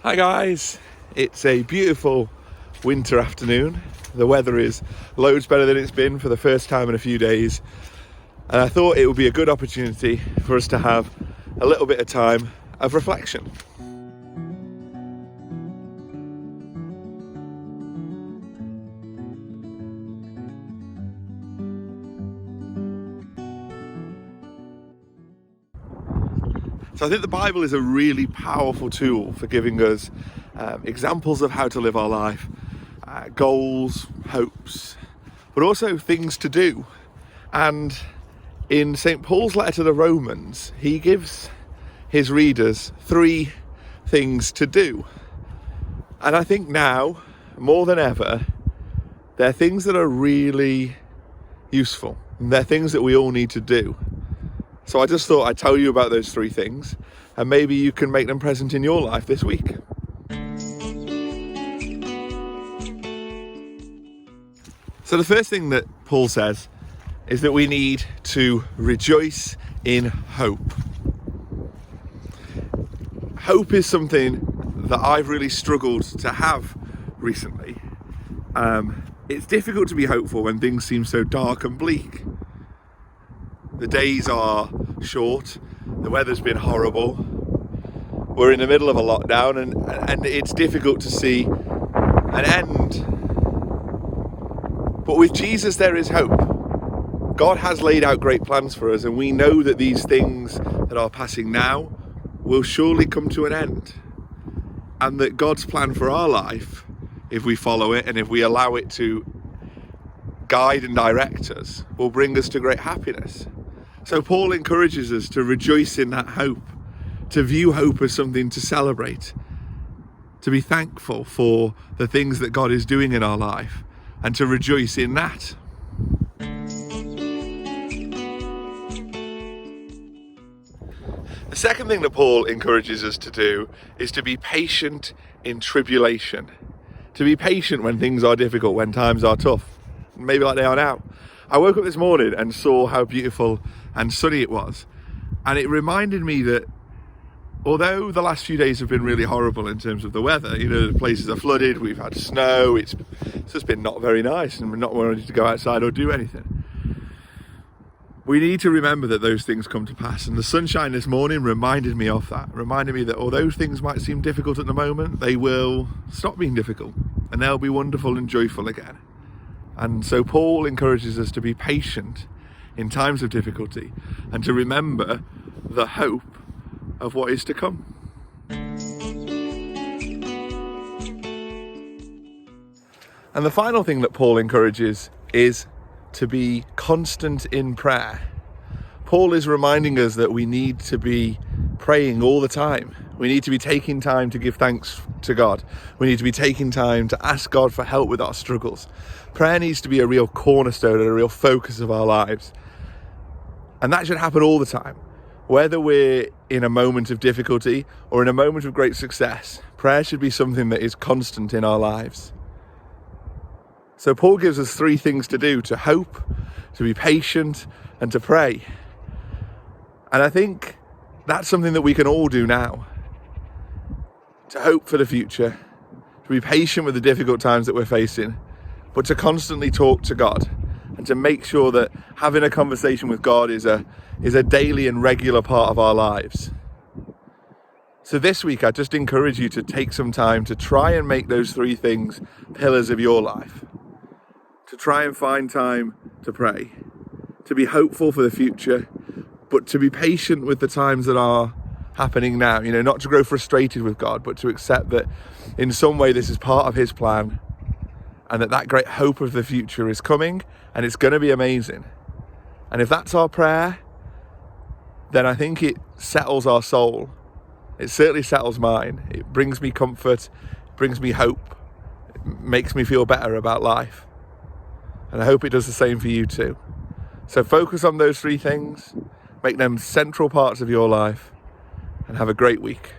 Hi guys, it's a beautiful winter afternoon. The weather is loads better than it's been for the first time in a few days, and I thought it would be a good opportunity for us to have a little bit of time of reflection. So I think the Bible is a really powerful tool for giving us examples of how to live our life, goals, hopes, but also things to do. And in St. Paul's letter to the Romans, he gives his readers 3 things to do. And I think now, more than ever, they're things that are really useful. And they're things that we all need to do. So I just thought I'd tell you about those 3 things, and maybe you can make them present in your life this week. So the first thing that Paul says is that we need to rejoice in hope. Hope is something that I've really struggled to have recently. It's difficult to be hopeful when things seem so dark and bleak. The days are short, the weather's been horrible, we're in the middle of a lockdown and it's difficult to see an end. But with Jesus there is hope. God has laid out great plans for us, and we know that these things that are passing now will surely come to an end. And that God's plan for our life, if we follow it and if we allow it to guide and direct us, will bring us to great happiness. So Paul encourages us to rejoice in that hope, to view hope as something to celebrate, to be thankful for the things that God is doing in our life, and to rejoice in that. The second thing that Paul encourages us to do is to be patient in tribulation, to be patient when things are difficult, when times are tough, maybe like they are now. I woke up this morning and saw how beautiful and sunny it was, and it reminded me that although the last few days have been really horrible in terms of the weather, the places are flooded, we've had snow, it's just been not very nice, and we're not wanting to go outside or do anything. We need to remember that those things come to pass, and the sunshine this morning reminded me of that, reminded me that although things might seem difficult at the moment, they will stop being difficult and they'll be wonderful and joyful again. And so Paul encourages us to be patient in times of difficulty and to remember the hope of what is to come. And the final thing that Paul encourages is to be constant in prayer. Paul is reminding us that we need to be praying all the time. We need to be taking time to give thanks to God. We need to be taking time to ask God for help with our struggles. Prayer needs to be a real cornerstone and a real focus of our lives. And that should happen all the time. Whether we're in a moment of difficulty or in a moment of great success, prayer should be something that is constant in our lives. So Paul gives us 3 things to do: to hope, to be patient, and to pray. And I think that's something that we can all do now. To hope for the future, to be patient with the difficult times that we're facing, but to constantly talk to God and to make sure that having a conversation with God is a daily and regular part of our lives. So this week, I just encourage you to take some time to try and make those 3 things pillars of your life. To try and find time to pray, to be hopeful for the future, but to be patient with the times that are happening now. Not to grow frustrated with God, but to accept that in some way this is part of his plan, and that great hope of the future is coming, and it's going to be amazing. And if that's our prayer, then I think it settles our soul. It certainly settles mine. It brings me comfort, it brings me hope, it makes me feel better about life. And I hope it does the same for you too. So focus on those 3 things, make them central parts of your life, and have a great week.